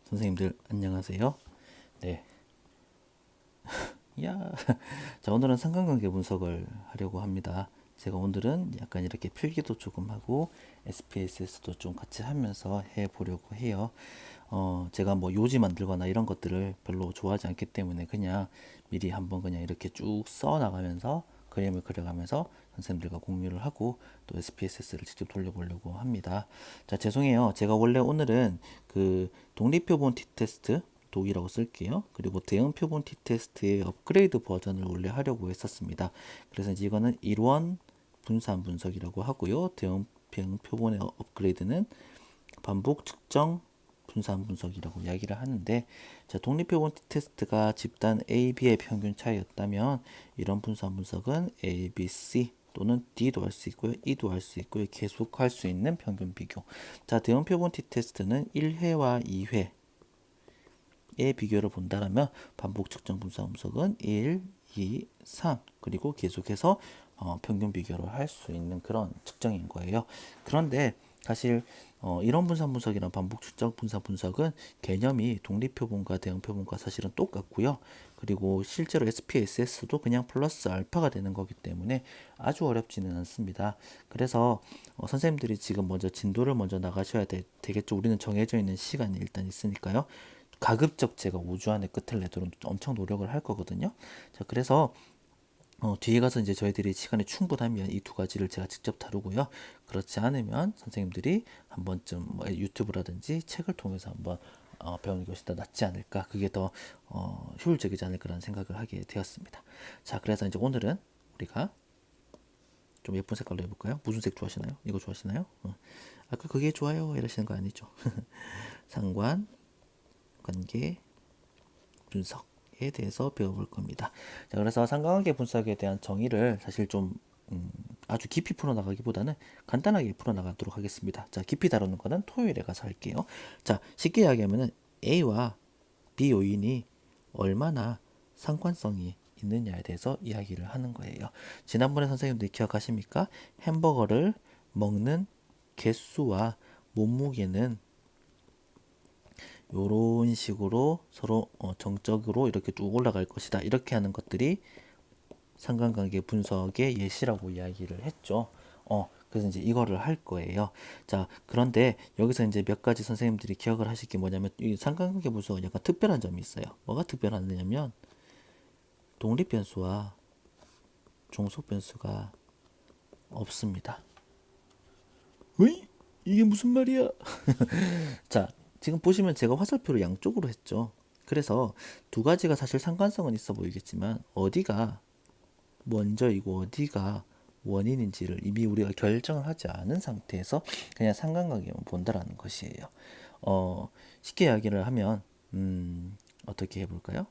선생님들 안녕하세요. 네. 야. 자, 오늘은 상관관계 분석을 하려고 합니다. 제가 오늘은 약간 이렇게 필기도 조금 하고 SPSS도 좀 같이 하면서 해 보려고 해요. 제가 뭐 요지 만들거나 이런 것들을 별로 좋아하지 않기 때문에 그냥 미리 한번 그냥 이렇게 쭉 써 나가면서 그림을 그려가면서 선생님들과 공유를 하고 또 SPSS를 직접 돌려보려고 합니다. 자, 죄송해요. 제가 원래 오늘은 그 독립표본 T테스트 독이라고 쓸게요. 그리고 대응 표본 T테스트의 업그레이드 버전을 원래 하려고 했었습니다. 그래서 이제 이거는 일원 분산 분석이라고 하고요. 대응 표본의 업그레이드는 반복 측정 분산 분석이라고 이야기를 하는데, 자, 독립표본 T테스트가 집단 A, B의 평균 차이였다면 이런 분산 분석은 A, B, C 또는 D도 할 수 있고요, E도 할 수 있고요, 계속할 수 있는 평균 비교. 자, 대응 표본 T테스트는 1회와 2회 의 비교를 본다면 반복 측정 분산 분석은 1, 2, 3 그리고 계속해서 평균 비교를 할 수 있는 그런 측정인 거예요. 그런데 사실 이런 분산 분석이랑 반복 측정 분산 분석은 개념이 독립표본과 대응표본과 사실은 똑같고요. 그리고 실제로 SPSS도 그냥 플러스 알파가 되는 거기 때문에 아주 어렵지는 않습니다. 그래서 선생님들이 지금 먼저 진도를 먼저 나가셔야 되겠죠. 우리는 정해져 있는 시간이 일단 있으니까요. 가급적 제가 5주 안에 끝을 내도록 엄청 노력을 할 거거든요. 자, 그래서 뒤에 가서 이제 저희들이 시간이 충분하면 이 두 가지를 제가 직접 다루고요. 그렇지 않으면 선생님들이 한 번쯤 뭐 유튜브라든지 책을 통해서 한번 배우는 것이 더 낫지 않을까. 그게 더 효율적이지 않을까라는 생각을 하게 되었습니다. 자, 그래서 이제 오늘은 우리가 좀 예쁜 색깔로 해볼까요? 무슨 색 좋아하시나요? 이거 좋아하시나요? 아까 그게 좋아요 이러시는 거 아니죠? 상관, 관계, 분석에 대해서 배워볼 겁니다. 자, 그래서 상관관계 분석에 대한 정의를 사실 좀 아주 깊이 풀어나가기보다는 간단하게 풀어나가도록 하겠습니다. 자, 깊이 다루는 거는 토요일에 가서 할게요. 자, 쉽게 이야기하면 A와 B 요인이 얼마나 상관성이 있느냐에 대해서 이야기를 하는 거예요. 지난번에 선생님들이 기억하십니까? 햄버거를 먹는 개수와 몸무게는 요런 식으로 서로 정적으로 이렇게 쭉 올라갈 것이다. 이렇게 하는 것들이 상관관계 분석의 예시라고 이야기를 했죠. 그래서 이제 이거를 할 거예요. 자, 그런데 여기서 이제 몇 가지 선생님들이 기억을 하실 게 뭐냐면 이 상관관계 분석은 약간 특별한 점이 있어요. 뭐가 특별하냐면 독립 변수와 종속 변수가 없습니다. 어이? 이게 무슨 말이야? 자, 지금 보시면 제가 화살표를 양쪽으로 했죠. 그래서 두 가지가 사실 상관성은 있어 보이겠지만 어디가 먼저이고 어디가 원인인지를 이미 우리가 결정을 하지 않은 상태에서 그냥 상관관계만 본다라는 것이에요. 쉽게 이야기를 하면 어떻게 해볼까요?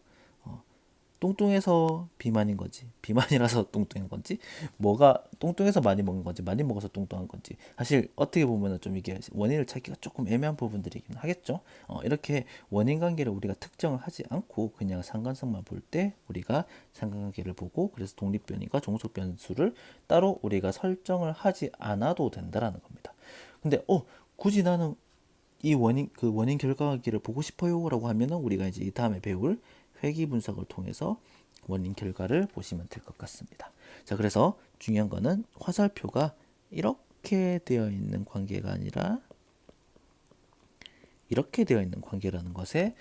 뚱뚱해서 비만인 건지, 비만이라서 뚱뚱한 건지, 뭐가 뚱뚱해서 많이 먹는 건지, 많이 먹어서 뚱뚱한 건지, 사실 어떻게 보면은 좀 이게 원인을 찾기가 조금 애매한 부분들이긴 하겠죠. 이렇게 원인 관계를 우리가 특정을 하지 않고 그냥 상관성만 볼 때 우리가 상관관계를 보고 그래서 독립변이가 종속 변수를 따로 우리가 설정을 하지 않아도 된다라는 겁니다. 근데 굳이 나는 이 원인 결과 관계를 보고 싶어요라고 하면은 우리가 이제 이 다음에 배울 회귀 분석을 통해서 원인 결과를 보시면 될 것 같습니다. 자, 그래서 중요한 거는 화살표가 이렇게 되어 있는 관계가 아니라 이렇게 되어 있는 관계라는 것에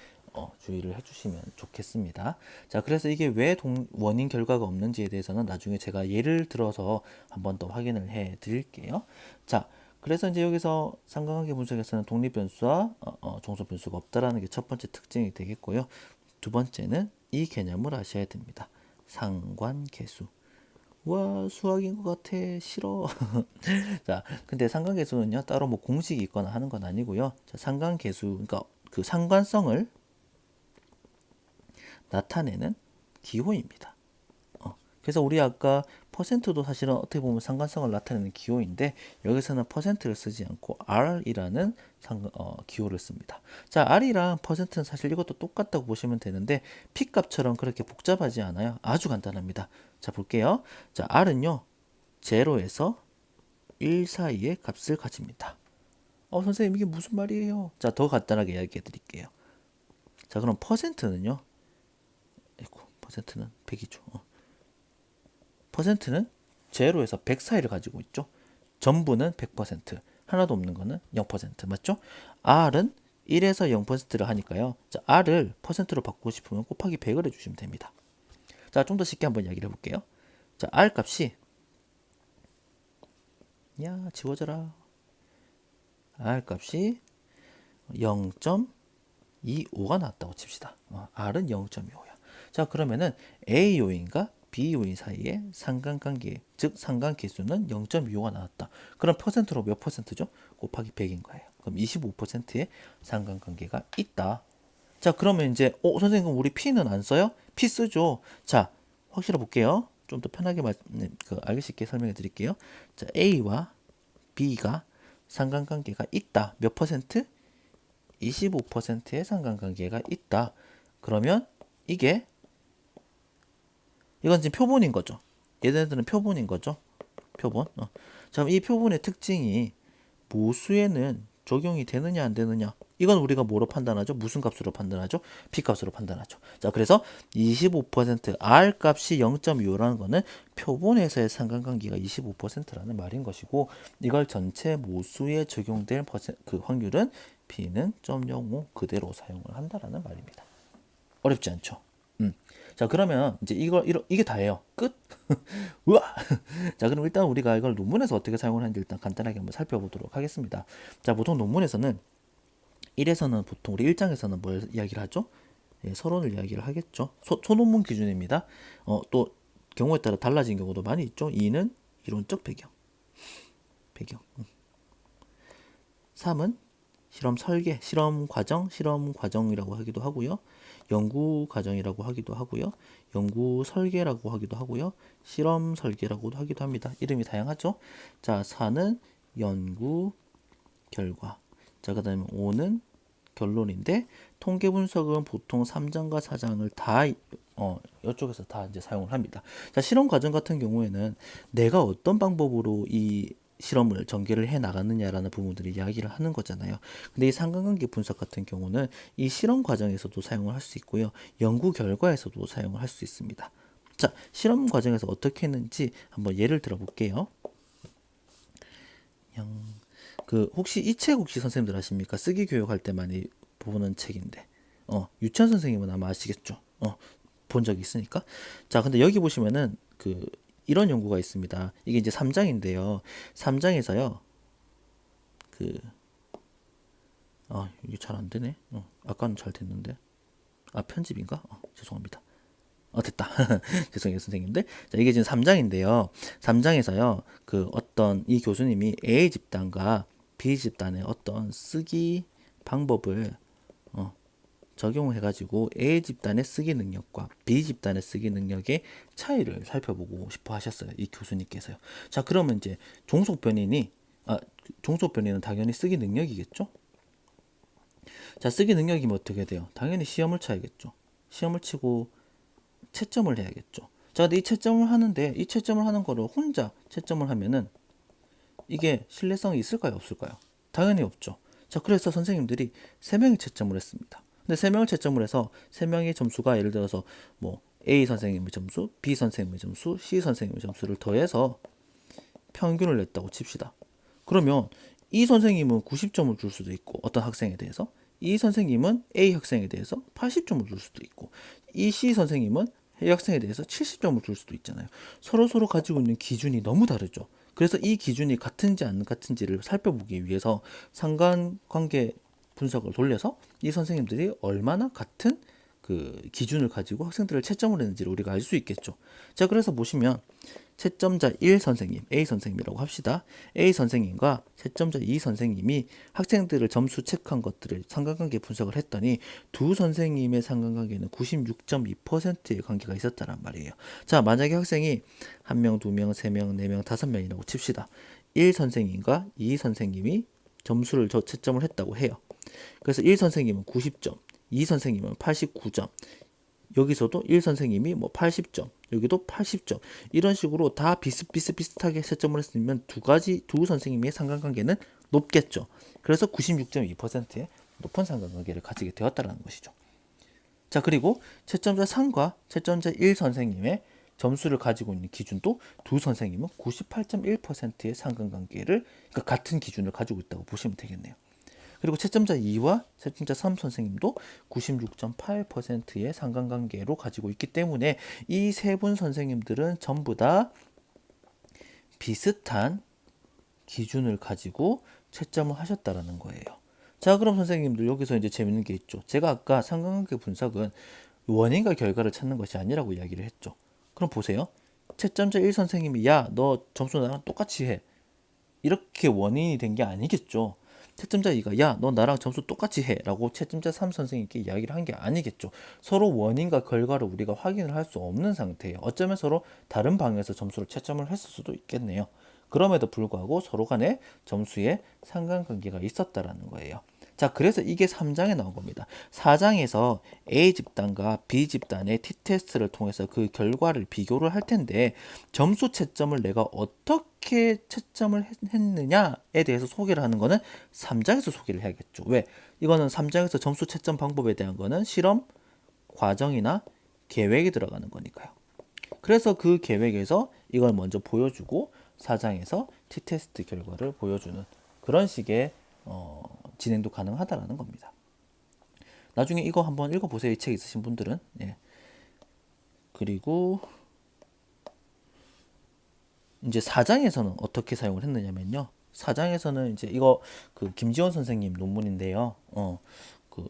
주의를 해주시면 좋겠습니다. 자, 그래서 이게 왜 원인 결과가 없는지에 대해서는 나중에 제가 예를 들어서 한 번 더 확인을 해 드릴게요. 자, 그래서 이제 여기서 상관관계 분석에서는 독립 변수와 종속 변수가 없다라는 게 첫 번째 특징이 되겠고요. 두 번째는 이 개념을 아셔야 됩니다. 상관계수. 와, 수학인 것 같아. 싫어. 자, 근데 상관계수는요, 따로 뭐 공식이 있거나 하는 건 아니고요. 자, 상관계수, 그러니까 그 상관성을 나타내는 기호입니다. 그래서 우리 아까 퍼센트도 사실은 어떻게 보면 상관성을 나타내는 기호인데 여기서는 퍼센트를 쓰지 않고 R이라는 기호를 씁니다. 자, R이랑 퍼센트는 사실 이것도 똑같다고 보시면 되는데 P값처럼 그렇게 복잡하지 않아요. 아주 간단합니다. 자, 볼게요. 자, R은요, 0에서 1 사이의 값을 가집니다. 선생님 이게 무슨 말이에요? 자, 더 간단하게 이야기해 드릴게요. 자, 그럼 퍼센트는요? 아이고, 퍼센트는 100이죠. 퍼센트는 제로에서 100 사이를 가지고 있죠. 전부는 100%, 하나도 없는 거는 0%, 맞죠? R은 1에서 0%를 하니까요. 자, R을 퍼센트로 바꾸고 싶으면 곱하기 100을 해주시면 됩니다. 자, 좀 더 쉽게 한번 이야기를 해볼게요. 자, R 값이 지워져라. R 값이 0.25가 나왔다고 칩시다. R은 0.25야. 자, 그러면은 A 요인과 B 요인 사이에 상관관계, 즉 상관계수는 0.25가 나왔다. 그럼 퍼센트로 몇 퍼센트죠? 곱하기 100인 거예요. 그럼 25%의 상관관계가 있다. 자, 그러면 이제 선생님 우리 P는 안 써요? P 쓰죠. 자, 확실히 볼게요. 좀 더 편하게 알기 쉽게 설명해 드릴게요. 자, A와 B가 상관관계가 있다. 몇 퍼센트? 25%의 상관관계가 있다. 그러면 이건 지금 표본인 거죠. 얘네들은 표본인 거죠. 표본. 자, 그럼 이 표본의 특징이 모수에는 적용이 되느냐 안 되느냐, 이건 우리가 뭐로 판단하죠? 무슨 값으로 판단하죠? P 값으로 판단하죠. 자, 그래서 25% R 값이 0.25라는 거는 표본에서의 상관관계가 25%라는 말인 것이고, 이걸 전체 모수에 적용될 그 확률은 P는 0.05 그대로 사용을 한다라는 말입니다. 어렵지 않죠? 자, 그러면 이제 이게 다예요. 끝. 우와. 자, 그럼 일단 우리가 이걸 논문에서 어떻게 사용을 하는지 일단 간단하게 한번 살펴보도록 하겠습니다. 자, 보통 논문에서는 1에서는 보통 우리 1장에서는 뭘 이야기를 하죠? 예, 서론을 이야기를 하겠죠. 소논문 기준입니다. 또 경우에 따라 달라진 경우도 많이 있죠. 2는 이론적 배경. 3은 실험 설계, 실험 과정이라고 하기도 하고요. 연구 과정이라고 하기도 하고요. 연구 설계라고 하기도 하고요. 실험 설계라고도 하기도 합니다. 이름이 다양하죠. 자, 4는 연구 결과. 자, 그다음에 5는 결론인데, 통계 분석은 보통 3장과 4장을 다 이쪽에서 다 이제 사용을 합니다. 자, 실험 과정 같은 경우에는 내가 어떤 방법으로 이 실험을 전개를 해 나갔느냐라는 부분들을 이야기를 하는 거잖아요. 근데 이 상관관계 분석 같은 경우는 이 실험 과정에서도 사용을 할 수 있고요. 연구 결과에서도 사용을 할 수 있습니다. 자, 실험 과정에서 어떻게 했는지 한번 예를 들어 볼게요. 혹시 이 책 혹시 선생님들 아십니까? 쓰기 교육할 때 많이 보는 책인데, 유치원 선생님은 아마 아시겠죠? 본 적이 있으니까. 자, 근데 여기 보시면은 이런 연구가 있습니다. 이게 이제 3장인데요. 3장에서요. 이게 잘 안 되네. 아까는 잘 됐는데. 편집인가? 죄송합니다. 됐다. 죄송해요, 선생님들. 자, 이게 지금 3장인데요. 3장에서요. 어떤 이 교수님이 A 집단과 B 집단의 어떤 쓰기 방법을 적용해가지고 A 집단의 쓰기 능력과 B 집단의 쓰기 능력의 차이를 살펴보고 싶어 하셨어요. 이 교수님께서요. 자, 그러면 이제 종속변인은 당연히 쓰기 능력이겠죠? 자, 쓰기 능력이면 어떻게 돼요? 당연히 시험을 쳐야겠죠. 시험을 치고 채점을 해야겠죠. 자, 근데 이 채점을 하는 거를 혼자 채점을 하면은 이게 신뢰성이 있을까요? 없을까요? 당연히 없죠. 자, 그래서 선생님들이 3명이 채점을 했습니다. 근데 3명을 채점을 해서 3명의 점수가 예를 들어서 뭐 A 선생님의 점수, B 선생님의 점수, C 선생님의 점수를 더해서 평균을 냈다고 칩시다. 그러면 이 선생님은 90점을 줄 수도 있고, 어떤 학생에 대해서 이 선생님은 A 학생에 대해서 80점을 줄 수도 있고, 이 C 선생님은 A 학생에 대해서 70점을 줄 수도 있잖아요. 서로 가지고 있는 기준이 너무 다르죠. 그래서 이 기준이 같은지 안 같은지를 살펴보기 위해서 상관관계 분석을 돌려서 이 선생님들이 얼마나 같은 기준을 가지고 학생들을 채점을 했는지를 우리가 알 수 있겠죠. 자, 그래서 보시면 채점자 1 선생님, A 선생님이라고 합시다. A 선생님과 채점자 2 선생님이 학생들을 점수 체크한 것들을 상관관계 분석을 했더니 두 선생님의 상관관계는 96.2%의 관계가 있었다는 말이에요. 자, 만약에 학생이 1명, 2명, 3명, 4명, 5명이라고 칩시다. 1 선생님과 2 선생님이 점수를 채점을 했다고 해요. 그래서 1 선생님은 90점, 2 선생님은 89점, 여기서도 1 선생님이 뭐 80점, 여기도 80점, 이런 식으로 다 비슷하게 채점을 했으면 두 선생님의 상관관계는 높겠죠. 그래서 96.2%의 높은 상관관계를 가지게 되었다는 것이죠. 자, 그리고 채점자 3과 채점자 1 선생님의 점수를 가지고 있는 기준도 두 선생님은 98.1%의 상관관계를, 그러니까 같은 기준을 가지고 있다고 보시면 되겠네요. 그리고 채점자 2와 채점자 3 선생님도 96.8%의 상관관계로 가지고 있기 때문에 이 세 분 선생님들은 전부 다 비슷한 기준을 가지고 채점을 하셨다라는 거예요. 자, 그럼 선생님들 여기서 이제 재밌는 게 있죠. 제가 아까 상관관계 분석은 원인과 결과를 찾는 것이 아니라고 이야기를 했죠. 그럼 보세요. 채점자 1 선생님이 야, 너 점수 나랑 똑같이 해. 이렇게 원인이 된 게 아니겠죠. 채점자 2가 야, 너 나랑 점수 똑같이 해 라고 채점자 3 선생님께 이야기를 한 게 아니겠죠. 서로 원인과 결과를 우리가 확인을 할 수 없는 상태예요. 어쩌면 서로 다른 방향에서 점수를 채점을 했을 수도 있겠네요. 그럼에도 불구하고 서로 간에 점수에 상관관계가 있었다라는 거예요. 자, 그래서 이게 3장에 나온 겁니다. 4장에서 A 집단과 B 집단의 T테스트를 통해서 그 결과를 비교를 할 텐데 점수 채점을 내가 어떻게 채점을 했느냐에 대해서 소개를 하는 거는 3장에서 소개를 해야겠죠. 왜? 이거는 3장에서 점수 채점 방법에 대한 거는 실험, 과정이나 계획이 들어가는 거니까요. 그래서 그 계획에서 이걸 먼저 보여주고 4장에서 T테스트 결과를 보여주는 그런 식의 진행도 가능하다라는 겁니다. 나중에 이거 한번 읽어보세요. 이 책 있으신 분들은. 예. 그리고 이제 4장에서는 어떻게 사용을 했느냐면요. 4장에서는 이제 이거 그 김지원 선생님 논문인데요. 그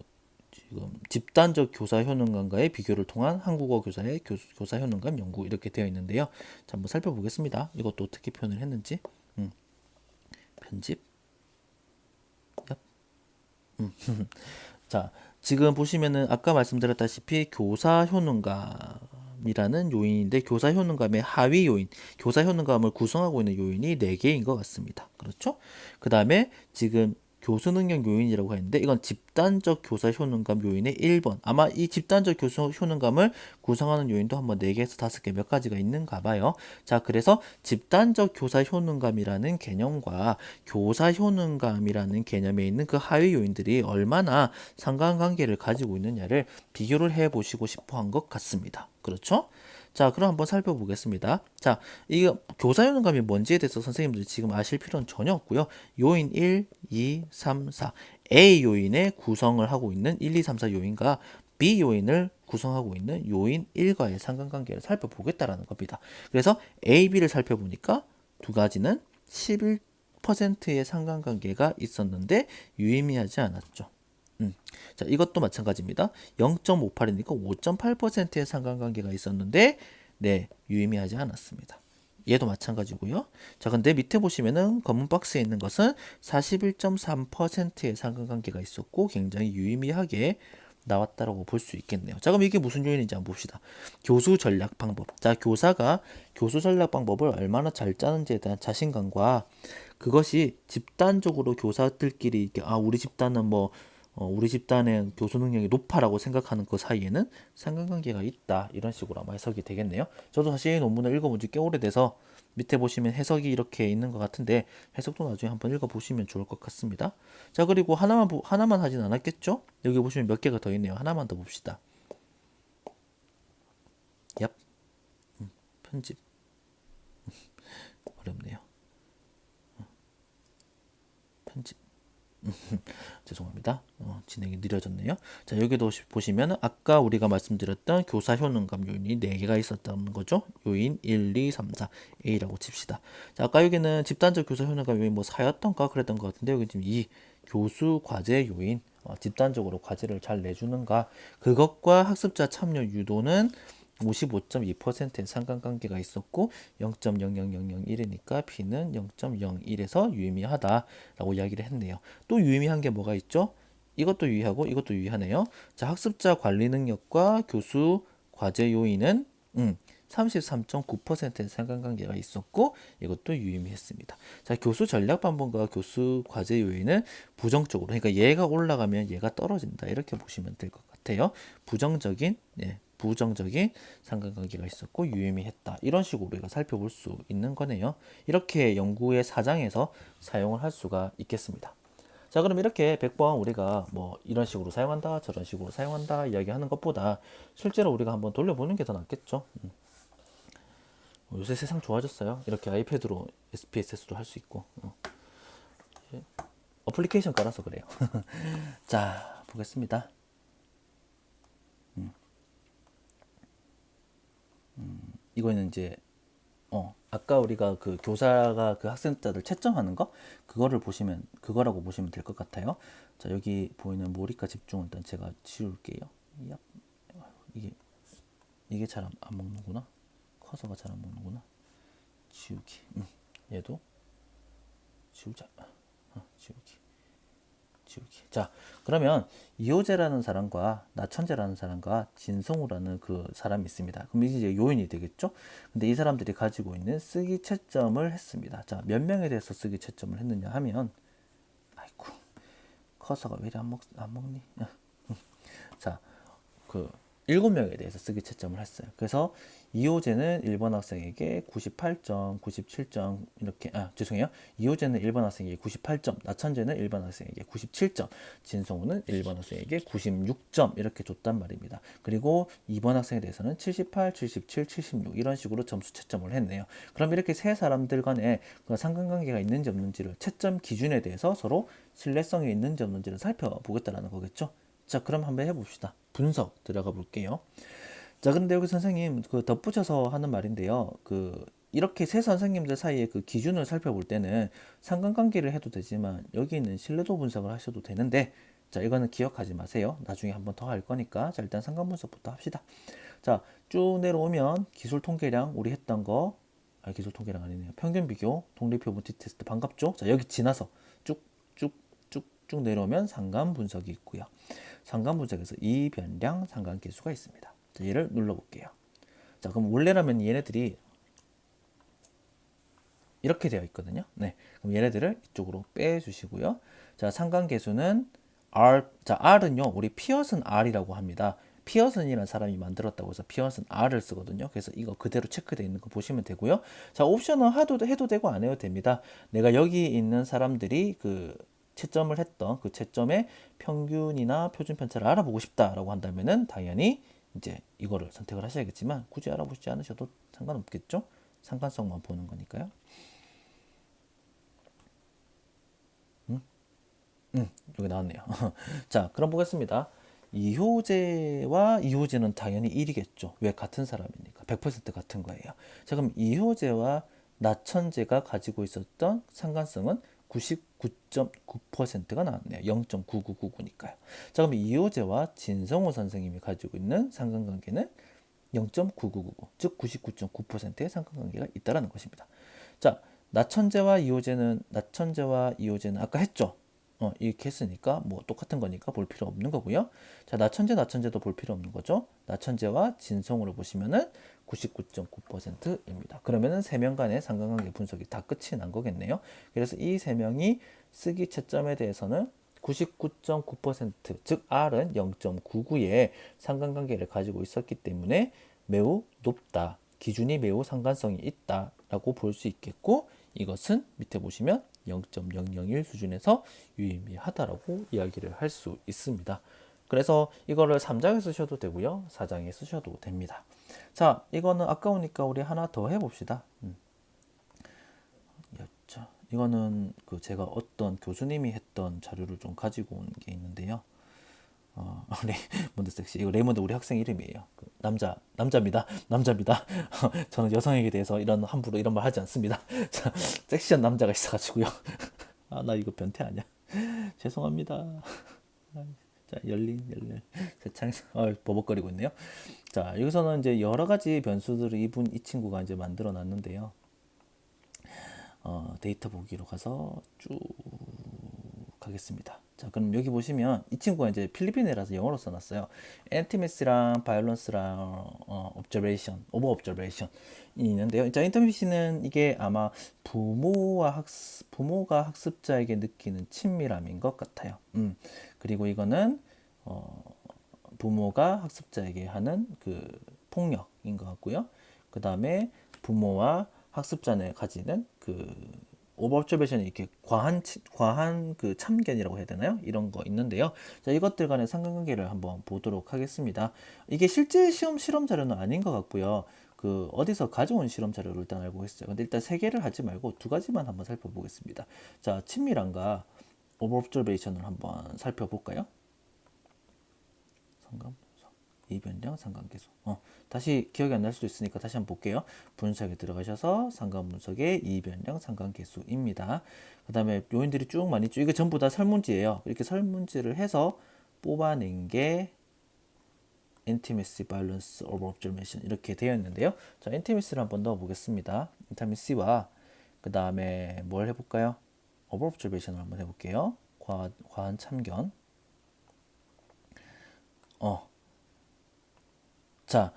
지금 집단적 교사 효능감과의 비교를 통한 한국어 교사의 교사 효능감 연구 이렇게 되어 있는데요. 자, 한번 살펴보겠습니다. 이것도 어떻게 표현을 했는지. 편집. 자, 지금 보시면은 아까 말씀드렸다시피 교사 효능감이라는 요인인데 교사 효능감의 하위 요인, 교사 효능감을 구성하고 있는 요인이 4개인 것 같습니다. 그렇죠? 그 다음에 지금 교수 능력 요인이라고 하는데 이건 집단적 교사 효능감 요인의 1번. 아마 이 집단적 교사 효능감을 구성하는 요인도 한번 4개에서 5개 몇 가지가 있는가 봐요. 자, 그래서 집단적 교사 효능감이라는 개념과 교사 효능감이라는 개념에 있는 그 하위 요인들이 얼마나 상관관계를 가지고 있느냐를 비교를 해 보시고 싶어 한 것 같습니다. 그렇죠? 자, 그럼 한번 살펴보겠습니다. 자, 이 교사 효능감이 뭔지에 대해서 선생님들이 지금 아실 필요는 전혀 없고요. 요인 1, 2, 3, 4. A 요인의 구성을 하고 있는 1, 2, 3, 4 요인과 B 요인을 구성하고 있는 요인 1과의 상관관계를 살펴보겠다라는 겁니다. 그래서 A, B를 살펴보니까 두 가지는 11%의 상관관계가 있었는데 유의미하지 않았죠. 자, 이것도 마찬가지입니다. 0.58이니까 5.8%의 상관관계가 있었는데, 네, 유의미하지 않았습니다. 얘도 마찬가지고요. 자, 근데 밑에 보시면은 검은 박스에 있는 것은 41.3%의 상관관계가 있었고 굉장히 유의미하게 나왔다라고 볼 수 있겠네요. 자, 그럼 이게 무슨 요인인지 한번 봅시다. 교수 전략 방법. 자, 교사가 교수 전략 방법을 얼마나 잘 짜는지에 대한 자신감과 그것이 집단적으로 교사들끼리 이렇게 우리 집단은 우리 집단의 교수 능력이 높아라고 생각하는 그 사이에는 상관관계가 있다. 이런 식으로 아마 해석이 되겠네요. 저도 사실 논문을 읽어본 지 꽤 오래돼서 밑에 보시면 해석이 이렇게 있는 것 같은데 해석도 나중에 한번 읽어보시면 좋을 것 같습니다. 자, 그리고 하나만 하진 않았겠죠? 여기 보시면 몇 개가 더 있네요. 하나만 더 봅시다. 얍. 편집. 어렵네요. 편집. 죄송합니다. 진행이 느려졌네요. 자, 여기도 보시면 아까 우리가 말씀드렸던 교사 효능감 요인이 4개가 있었다는 거죠. 요인 1, 2, 3, 4 A라고 칩시다. 자, 아까 여기는 집단적 교사 효능감 요인 4였던가 그랬던 것 같은데 여기 지금 2 교수 과제 요인 집단적으로 과제를 잘 내주는가 그것과 학습자 참여 유도는 55.2%의 상관관계가 있었고 0.00001이니까 B는 0.01에서 유의미하다라고 이야기를 했네요. 또 유의미한 게 뭐가 있죠? 이것도 유의하고 이것도 유의하네요. 자, 학습자 관리 능력과 교수 과제 요인은 33.9%의 상관관계가 있었고 이것도 유의미했습니다. 자, 교수 전략 방법과 교수 과제 요인은 부정적으로 그러니까 얘가 올라가면 얘가 떨어진다 이렇게 보시면 될 것 같아요. 부정적인 부정적인 상관관계가 있었고 유의미했다. 이런 식으로 우리가 살펴볼 수 있는 거네요. 이렇게 연구의 사장에서 사용을 할 수가 있겠습니다. 자, 그럼 이렇게 100번 우리가 뭐 이런 식으로 사용한다, 저런 식으로 사용한다 이야기하는 것보다 실제로 우리가 한번 돌려보는 게 더 낫겠죠. 요새 세상 좋아졌어요. 이렇게 아이패드로 SPSS도 할 수 있고. 어플리케이션 깔아서 그래요. 자, 보겠습니다. 이거는 이제 아까 우리가 그 교사가 그 학생자들 채점하는 거 그거를 보시면 그거라고 보시면 될 것 같아요. 자, 여기 보이는 몰입과 집중은 일단 제가 지울게요. 얍. 이게 잘 안 먹는구나. 커서가 잘 안 먹는구나. 지우기. 얘도 지우자. 지우기. 자, 그러면 이호재라는 사람과 나천재라는 사람과 진성우라는 그 사람이 있습니다. 그럼 이제 요인이 되겠죠? 근데 이 사람들이 가지고 있는 쓰기 채점을 했습니다. 자, 몇 명에 대해서 쓰기 채점을 했느냐 하면, 아이고, 커서가 왜 이리 안 먹니? 자, 그 7명에 대해서 쓰기 채점을 했어요. 그래서 이호재는 1번 학생에게 98점, 97점 이렇게 죄송해요. 이호재는 1번 학생에게 98점, 나천재는 1번 학생에게 97점, 진성우는 1번 학생에게 96점 이렇게 줬단 말입니다. 그리고 2번 학생에 대해서는 78, 77, 76 이런 식으로 점수 채점을 했네요. 그럼 이렇게 세 사람들 간에 그 상관관계가 있는지 없는지를 채점 기준에 대해서 서로 신뢰성이 있는지 없는지를 살펴보겠다는 거겠죠. 자, 그럼 한번 해봅시다. 분석 들어가 볼게요. 자, 그런데 여기 선생님 그 덧붙여서 하는 말인데요. 이렇게 세 선생님들 사이의 그 기준을 살펴볼 때는 상관관계를 해도 되지만 여기 있는 신뢰도 분석을 하셔도 되는데, 자, 이거는 기억하지 마세요. 나중에 한번 더 할 거니까. 자, 일단 상관 분석부터 합시다. 자, 쭉 내려오면 기술 통계량 우리 했던 거, 기술 통계량 아니네요. 평균 비교, 독립표 문제 테스트 반갑죠? 자, 여기 지나서 쭉 내려오면 상관 분석이 있고요. 상관 분석에서 이변량 상관계수가 있습니다. 자, 얘를 눌러볼게요. 자, 그럼 원래라면 얘네들이 이렇게 되어 있거든요. 네, 그럼 얘네들을 이쪽으로 빼주시고요. 자, 상관계수는 R. 자, R은요, 우리 피어슨 R이라고 합니다. 피어슨이라는 사람이 만들었다고 해서 피어슨 R을 쓰거든요. 그래서 이거 그대로 체크되어 있는 거 보시면 되고요. 자, 옵션은 해도 되고 안 해도 됩니다. 내가 여기 있는 사람들이 그 채점을 했던 그 채점의 평균이나 표준 편차를 알아보고 싶다라고 한다면은 당연히 이제 이거를 선택을 하셔야겠지만 굳이 알아보시지 않으셔도 상관없겠죠? 상관성만 보는 거니까요. 여기 나왔네요. 자, 그럼 보겠습니다. 이효재와 이효재는 당연히 1이겠죠. 왜? 같은 사람이니까. 100% 같은 거예요. 자, 그럼 이효재와 나천재가 가지고 있었던 상관성은 99.9%가 나왔네요. 0.9999니까요. 자, 그럼 이효재와 진성호 선생님이 가지고 있는 상관관계는 0.9999, 즉 99.9%의 상관관계가 있다라는 것입니다. 자, 나천재와 이효재는 아까 했죠. 이렇게 했으니까 뭐 똑같은 거니까 볼 필요 없는 거고요. 자, 나천재도 볼 필요 없는 거죠. 나천재와 진성으로 보시면은 99.9%입니다. 그러면은 세 명 간의 상관관계 분석이 다 끝이 난 거겠네요. 그래서 이 세 명이 쓰기 채점에 대해서는 99.9%, 즉 R은 0.99의 상관관계를 가지고 있었기 때문에 매우 높다. 기준이 매우 상관성이 있다라고 볼 수 있겠고, 이것은 밑에 보시면 0.001 수준에서 유의미하다라고 이야기를 할 수 있습니다. 그래서 이거를 3장에 쓰셔도 되고요. 4장에 쓰셔도 됩니다. 자, 이거는 아까우니까 우리 하나 더 해봅시다. 이거는 그 제가 어떤 교수님이 했던 자료를 좀 가지고 온 게 있는데요. 레이먼드 섹시, 이거 레이먼드 우리 학생 이름이에요. 남자입니다. 저는 여성에게 대해서 함부로 이런 말 하지 않습니다. 자, 섹시한 남자가 있어가지고요. 나 이거 변태 아니야? 죄송합니다. 자, 열린 세창에서 버벅거리고 있네요. 자, 여기서는 이제 여러 가지 변수들을 이 친구가 이제 만들어 놨는데요. 데이터 보기로 가서 쭉 가겠습니다. 자, 그럼 여기 보시면 이 친구가 이제 필리핀어라서 영어로 써놨어요. 인티메시랑 바이올런스랑 오버 observation이 있는데요. 자, 인티메시는 이게 아마 부모가 학습자에게 느끼는 친밀함인 것 같아요. 그리고 이거는 부모가 학습자에게 하는 폭력인 것 같고요. 그 다음에 부모와 학습자는 가지는 오버 옵저베이션이 이렇게 과한 참견이라고 해야 되나요? 이런 거 있는데요. 자, 이것들 간의 상관관계를 한번 보도록 하겠습니다. 이게 실제 실험 자료는 아닌 것 같고요. 어디서 가져온 실험 자료를 일단 알고 있어요. 근데 일단 세 개를 하지 말고 두 가지만 한번 살펴보겠습니다. 자, 친밀함과 오버 옵저베이션을 한번 살펴볼까요? 상관 이변량 상관계수. 다시 기억이 안 날 수도 있으니까 다시 한번 볼게요. 분석에 들어가셔서 상관 분석의 이변량 상관계수입니다. 그 다음에 요인들이 쭉 많이 이게 전부 다 설문지예요. 이렇게 설문지를 해서 뽑아낸 게 intimacy, violence, over observation 이렇게 되어 있는데요. 자, intimacy를 한번 넣어 보겠습니다. intimacy와 그 다음에 뭘 해볼까요? over observation을 한번 해볼게요. 과한 참견. 자,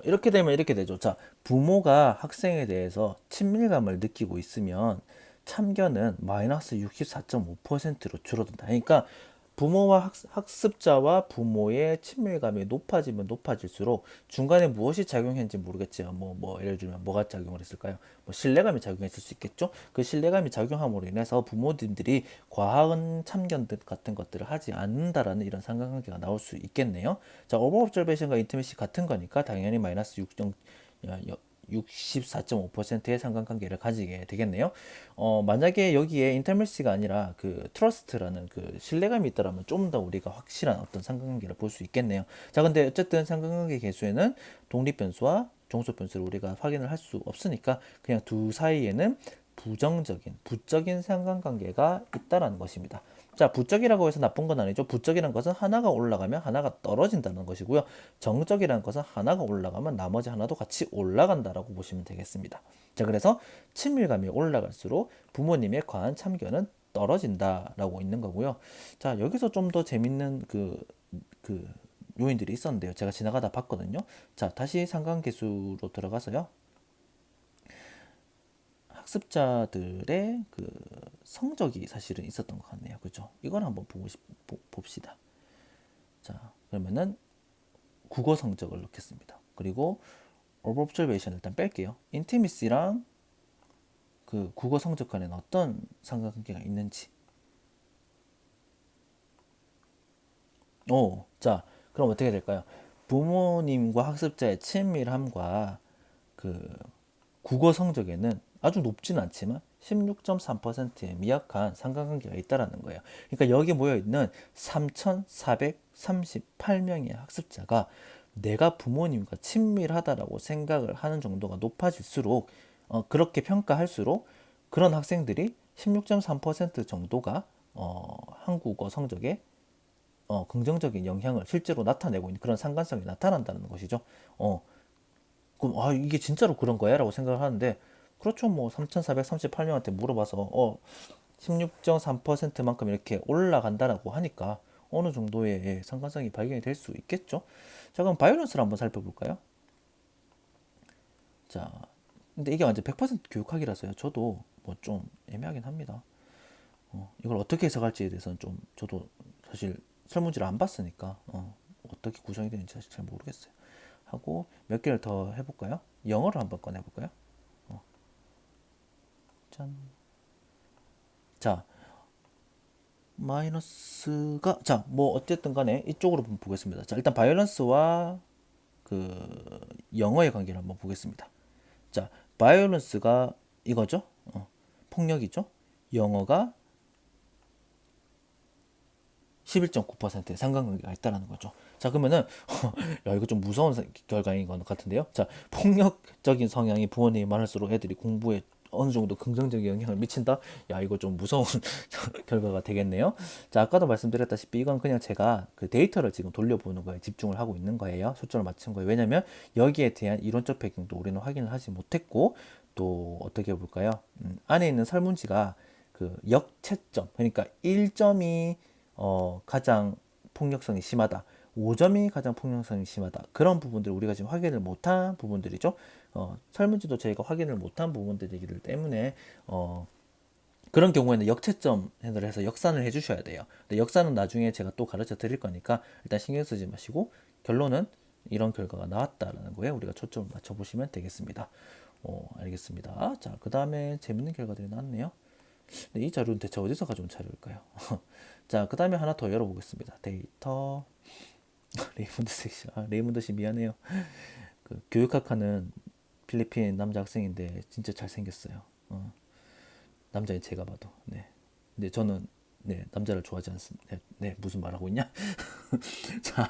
이렇게 되면 이렇게 되죠. 자, 부모가 학생에 대해서 친밀감을 느끼고 있으면 참견은 마이너스 64.5%로 줄어든다. 그러니까 부모와 학습자와 부모의 친밀감이 높아지면 높아질수록 중간에 무엇이 작용했는지 모르겠지만 예를 들면 뭐가 작용을 했을까요? 신뢰감이 작용했을 수 있겠죠. 그 신뢰감이 작용함으로 인해서 부모님들이 과한 참견 같은 것들을 하지 않는다라는 이런 상관관계가 나올 수 있겠네요. 자, 오버 옵저베이션과 인티메시 같은 거니까 당연히 마이너스 64.5%의 상관관계를 가지게 되겠네요. 만약에 여기에 인터밀시가 아니라 트러스트라는 신뢰감이 있다라면 좀 더 우리가 확실한 어떤 상관관계를 볼 수 있겠네요. 자, 근데 어쨌든 상관관계 계수에는 독립변수와 종속변수를 우리가 확인을 할 수 없으니까 그냥 두 사이에는 부적인 상관관계가 있다라는 것입니다. 자, 부적이라고 해서 나쁜 건 아니죠. 부적이라는 것은 하나가 올라가면 하나가 떨어진다는 것이고요. 정적이라는 것은 하나가 올라가면 나머지 하나도 같이 올라간다라고 보시면 되겠습니다. 자, 그래서 친밀감이 올라갈수록 부모님의 과한 참견은 떨어진다라고 있는 거고요. 자, 여기서 좀 더 재밌는 요인들이 있었는데요. 제가 지나가다 봤거든요. 자, 다시 상관계수로 들어가서요. 학습자들의 성적이 사실은 있었던 것 같네요. 그죠? 이걸 한번 봅시다. 자, 그러면은 국어 성적을 넣겠습니다. 그리고 over observation 일단 뺄게요. intimacy랑 국어 성적 간에는 어떤 상관관계가 있는지. 자, 그럼 어떻게 될까요? 부모님과 학습자의 친밀함과 국어 성적에는 아주 높진 않지만 16.3%의 미약한 상관관계가 있다라는 거예요. 그러니까 여기 모여 있는 3,438명의 학습자가 내가 부모님과 친밀하다라고 생각을 하는 정도가 높아질수록 그렇게 평가할수록 그런 학생들이 16.3% 정도가 한국어 성적에 긍정적인 영향을 실제로 나타내고 있는 그런 상관성이 나타난다는 것이죠. 그럼 이게 진짜로 그런 거야? 라고 생각을 하는데 그렇죠. 3,438명한테 물어봐서 16.3%만큼 이렇게 올라간다라고 하니까 어느 정도의 상관성이 발견이 될 수 있겠죠. 자, 그럼 바이오런스를 한번 살펴볼까요? 자, 근데 이게 완전 100% 교육학이라서요. 저도 좀 애매하긴 합니다. 이걸 어떻게 해석할지에 대해서는 좀 저도 사실 설문지를 안 봤으니까 어떻게 구성이 되는지 사실 잘 모르겠어요. 하고 몇 개를 더 해볼까요? 영어를 한번 꺼내볼까요? 짠. 자, 마이너스가 어쨌든 간에 이쪽으로 한번 보겠습니다. 자, 일단 바이올런스와 영어의 관계를 한번 보겠습니다. 자, 바이올런스가 이거죠? 폭력이죠? 영어가 11.9%의 상관관계가 있다라는 거죠. 자, 그러면은 야, 이거 좀 무서운 결과인 것 같은데요. 자, 폭력적인 성향이 부모님이 많을수록 애들이 공부에 어느 정도 긍정적인 영향을 미친다? 야, 이거 좀 무서운 결과가 되겠네요. 자, 아까도 말씀드렸다시피 이건 그냥 제가 데이터를 지금 돌려보는 거에 집중을 하고 있는 거예요. 초점을 맞춘 거예요. 왜냐면 여기에 대한 이론적 배경도 우리는 확인을 하지 못했고 또 어떻게 볼까요? 안에 있는 설문지가 역채점, 그러니까 1점이 가장 폭력성이 심하다. 5점이 가장 폭력성이 심하다. 그런 부분들을 우리가 지금 확인을 못한 부분들이죠. 설문지도 저희가 확인을 못한 부분들이기 때문에 그런 경우에는 역채점을 해서 역산을 해주셔야 돼요. 근데 역산은 나중에 제가 또 가르쳐 드릴 거니까 일단 신경 쓰지 마시고 결론은 이런 결과가 나왔다라는 거에 우리가 초점을 맞춰보시면 되겠습니다. 알겠습니다. 자, 그 다음에 재밌는 결과들이 나왔네요. 근데 이 자료는 대체 어디서 가져온 자료일까요? 자, 그 다음에 하나 더 열어보겠습니다. 데이터 레이몬드 섹션. 레이몬드 씨 미안해요. 그 교육학하는 필리핀 남자 학생인데 진짜 잘생겼어요. 남자인 제가 봐도. 네. 근데 저는 네, 남자를 좋아하지 않습니다. 네, 네, 무슨 말하고 있냐? 자,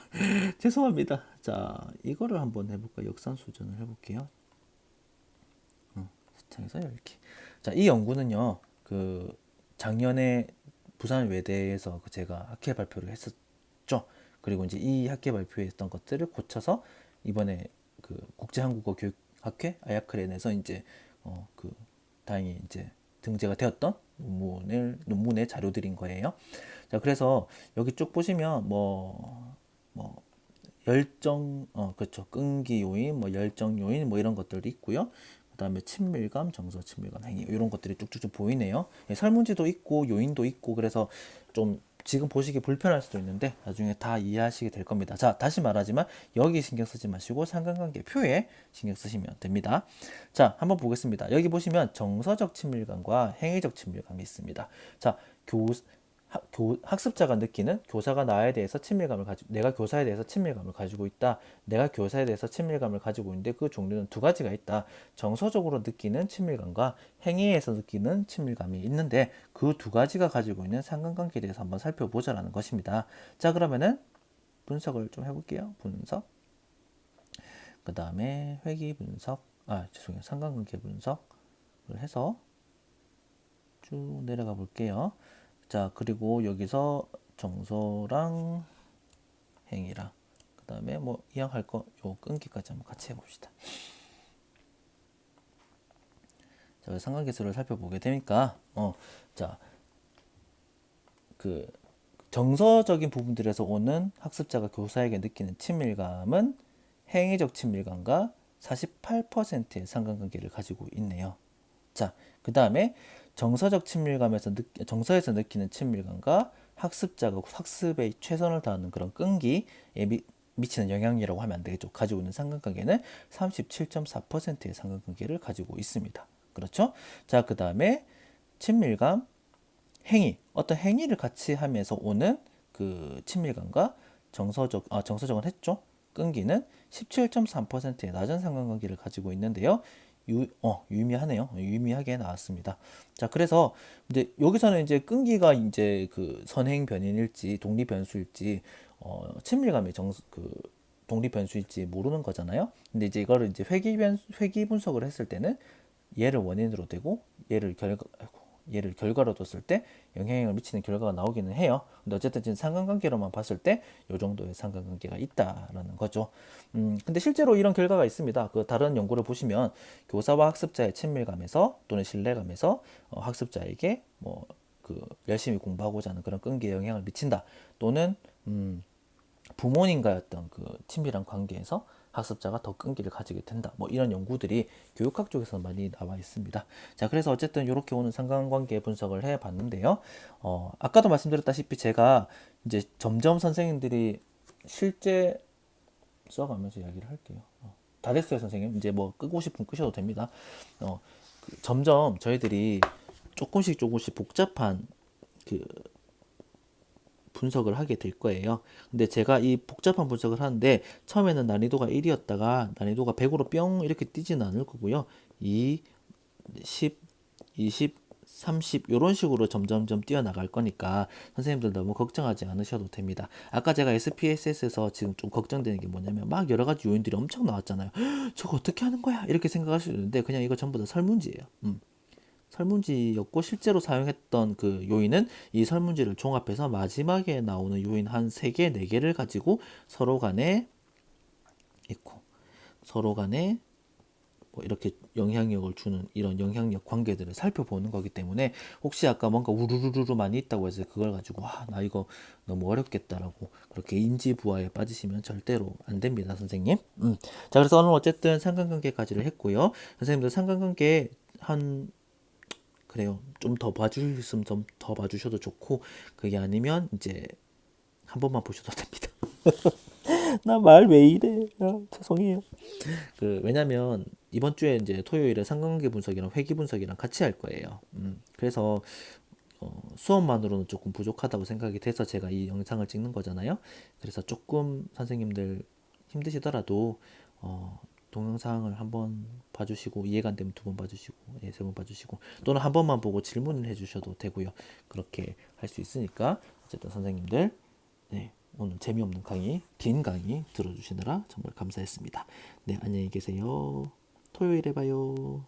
죄송합니다. 자, 이거를 한번 해볼까? 역산수전을 해볼게요. 세창에서 이렇게. 자, 이 연구는요, 그 작년에 부산 외대에서 그 제가 학회 발표를 했었죠. 그리고 이제 이 학회 발표했던 것들을 고쳐서 이번에 그 국제한국어 교육학회 아야크렌에서 이제 그 다행히 이제 등재가 되었던 논문의 자료들인 거예요. 자, 그래서 여기 쭉 보시면 뭐 열정, 그렇죠. 끈기 요인, 뭐 열정 요인, 뭐 이런 것들도 있고요. 그 다음에 친밀감, 정서, 친밀감, 행위 이런 것들이 쭉쭉쭉 보이네요. 예, 설문지도 있고 요인도 있고 그래서 좀 지금 보시기 불편할 수도 있는데 나중에 다 이해하시게 될 겁니다. 자, 다시 말하지만 여기 신경 쓰지 마시고 상관관계 표에 신경 쓰시면 됩니다. 자, 한번 보겠습니다. 여기 보시면 정서적 친밀감과 행위적 친밀감이 있습니다. 자, 학습자가 느끼는 교사가 나에 대해서 친밀감을 가지고 내가 교사에 대해서 친밀감을 가지고 있다. 내가 교사에 대해서 친밀감을 가지고 있는데 그 종류는 두 가지가 있다. 정서적으로 느끼는 친밀감과 행위에서 느끼는 친밀감이 있는데 그 두 가지가 가지고 있는 상관관계에 대해서 한번 살펴보자라는 것입니다. 자, 그러면은 분석을 좀 해볼게요. 분석. 그 다음에 회귀 분석. 죄송해요. 상관관계 분석을 해서 쭉 내려가 볼게요. 자, 그리고 여기서 정서랑 행위랑 그 다음에 뭐 이왕할 거 요 끈기까지 한번 같이 해봅시다. 자, 상관계수를 살펴보게 되니까 자, 그 정서적인 부분들에서 오는 학습자가 교사에게 느끼는 친밀감은 행위적 친밀감과 48%의 상관관계를 가지고 있네요. 자, 그 다음에 정서에서 느끼는 친밀감과 학습자가 학습에 최선을 다하는 그런 끈기에 미치는 영향이라고 하면 안 되겠죠. 가지고 있는 상관관계는 37.4%의 상관관계를 가지고 있습니다. 그렇죠? 자, 그 다음에 친밀감, 행위, 어떤 행위를 같이 하면서 오는 그 친밀감과 정서적은 했죠. 끈기는 17.3%의 낮은 상관관계를 가지고 있는데요. 유의미하네요. 유의미하게 나왔습니다. 자, 그래서 이제 여기서는 이제 끈기가 이제 그 선행 변인일지 독립 변수일지 친밀감이 독립 변수일지 모르는 거잖아요. 근데 이제 이거를 이제 회귀 분석을 했을 때는 얘를 원인으로 대고 얘를 결과로 뒀을 때 영향을 미치는 결과가 나오기는 해요. 근데 어쨌든 지금 상관관계로만 봤을 때 이 정도의 상관관계가 있다라는 거죠. 근데 실제로 이런 결과가 있습니다. 그 다른 연구를 보시면 교사와 학습자의 친밀감에서 또는 신뢰감에서 학습자에게 뭐 그 열심히 공부하고자 하는 그런 끈기에 영향을 미친다. 또는 부모님과의 어떤 그 친밀한 관계에서 학습자가 더 끈기를 가지게 된다. 뭐 이런 연구들이 교육학 쪽에서 많이 나와 있습니다. 자, 그래서 어쨌든 이렇게 오는 상관관계 분석을 해 봤는데요. 아까도 말씀드렸다시피 제가 이제 점점 선생님들이 실제 써가면서 이야기를 할게요. 다 됐어요, 선생님. 이제 뭐 끄고 싶으면 끄셔도 됩니다. 점점 저희들이 조금씩 복잡한 그 분석을 하게 될 거예요. 근데 제가 이 복잡한 분석을 하는데 처음에는 난이도가 1이었다가 난이도가 100으로 뿅 이렇게 뛰지는 않을 거고요. 2, 10, 20, 30 이런 식으로 점점점 뛰어나갈 거니까 선생님들 너무 걱정하지 않으셔도 됩니다. 아까 제가 SPSS에서 지금 좀 걱정되는 게 뭐냐면 막 여러 가지 요인들이 엄청 나왔잖아요. 저거 어떻게 하는 거야? 이렇게 생각하실 수 있는데 그냥 이거 전부 다 설문지예요. 설문지였고 실제로 사용했던 그 요인은 이 설문지를 종합해서 마지막에 나오는 요인 한 3개, 4개를 가지고 서로 간에 있고 서로 간에 뭐 이렇게 영향력을 주는 이런 영향력 관계들을 살펴보는 거기 때문에 혹시 아까 뭔가 우르르르 많이 있다고 해서 그걸 가지고 나 이거 너무 어렵겠다라고 그렇게 인지부하에 빠지시면 절대로 안 됩니다, 선생님. 자, 그래서 오늘 어쨌든 상관관계까지를 했고요. 선생님들 상관관계 그래요. 좀 더 봐주셨으면 좀 더 봐주셔도 좋고 그게 아니면 이제 한 번만 보셔도 됩니다. 나 말 왜 이래? 죄송해요. 왜냐면 이번 주에 이제 토요일에 상관관계 분석이랑 회귀 분석이랑 같이 할 거예요. 그래서 수업만으로는 조금 부족하다고 생각이 돼서 제가 이 영상을 찍는 거잖아요. 그래서 조금 선생님들 힘드시더라도 동영상을 한번 봐주시고 이해가 안 되면 두 번 봐주시고 세 번 봐주시고 또는 한 번만 보고 질문을 해주셔도 되고요. 그렇게 할 수 있으니까 어쨌든 선생님들 네, 오늘 재미없는 강의, 긴 강의 들어주시느라 정말 감사했습니다. 네, 안녕히 계세요. 토요일에 봐요.